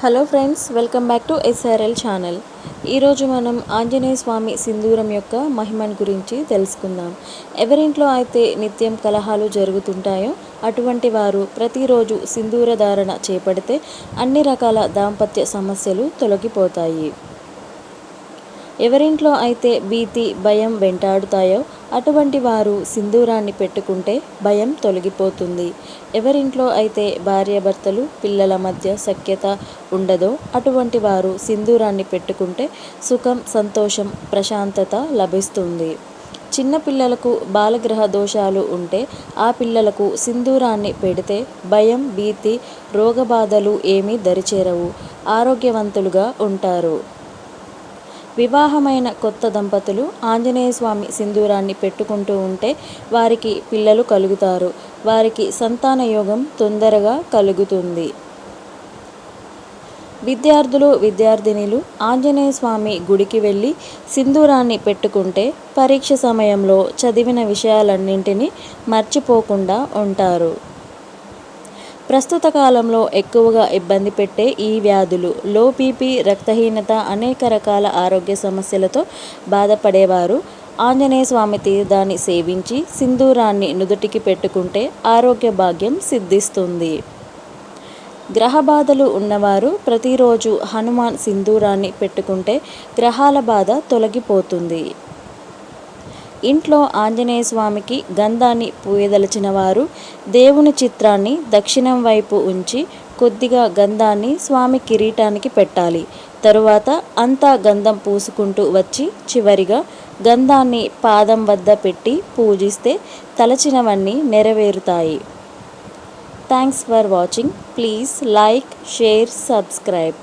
Hello friends, welcome back to SRL channel. ఈరోజు మనం ఆంజనేయ స్వామి సింధూరం యొక్క మహిమను గురించి తెలుసుకుందాం. ఎవరింట్లో అయితే నిత్యం కలహాలు జరుగుతుంటాయో అటువంటి వారు ప్రతిరోజు సింధూర ధారణ చేపడితే అన్ని రకాల దాంపత్య సమస్యలు తొలగిపోతాయి. ఎవరింట్లో అయితే భీతి, భయం వెంటాడుతాయో అటువంటి వారు సింధూరాన్ని పెట్టుకుంటే భయం తొలగిపోతుంది. ఎవరింట్లో అయితే భార్యాభర్తలు, పిల్లల మధ్య సఖ్యత ఉండదో అటువంటి వారు సింధూరాన్ని పెట్టుకుంటే సుఖం, సంతోషం, ప్రశాంతత లభిస్తుంది. చిన్న పిల్లలకు బాలగ్రహ దోషాలు ఉంటే ఆ పిల్లలకు సింధూరాన్ని పెడితే భయం, భీతి, రోగబాధలు ఏమీ దరిచేరవు, ఆరోగ్యవంతులుగా ఉంటారు. వివాహమైన కొత్త దంపతులు ఆంజనేయ స్వామి సింధూరాన్ని పెట్టుకుంటూ ఉంటే వారికి పిల్లలు కలుగుతారు. వారికి సంతాన యోగం తొందరగా కలుగుతుంది. విద్యార్థులు, విద్యార్థినిలు ఆంజనేయ స్వామి గుడికి వెళ్ళి సింధూరాన్ని పెట్టుకుంటే పరీక్ష సమయంలో చదివిన విషయాలన్నింటినీ మర్చిపోకుండా ఉంటారు. ప్రస్తుత కాలంలో ఎక్కువగా ఇబ్బంది పెట్టే ఈ వ్యాధులు, లో బీపీ, రక్తహీనత, అనేక రకాల ఆరోగ్య సమస్యలతో బాధపడేవారు ఆంజనేయ స్వామి తీర్థాన్ని సేవించి సింధూరాన్ని నుదుటికి పెట్టుకుంటే ఆరోగ్య భాగ్యం సిద్ధిస్తుంది. గ్రహ బాధలు ఉన్నవారు ప్రతిరోజు హనుమాన్ సింధూరాన్ని పెట్టుకుంటే గ్రహాల బాధ తొలగిపోతుంది. ఇంట్లో ఆంజనేయ స్వామికి గంధాన్ని పూయదలిచిన వారు దేవుని చిత్రాన్ని దక్షిణం వైపు ఉంచి కొద్దిగా గంధాన్ని స్వామి కిరీటానికి పెట్టాలి. తరువాత అంతా గంధం పూసుకుంటూ వచ్చి చివరిగా గంధాన్ని పాదం వద్ద పెట్టి పూజిస్తే తలచినవన్నీ నెరవేరుతాయి. Thanks for watching. Please like, share, subscribe.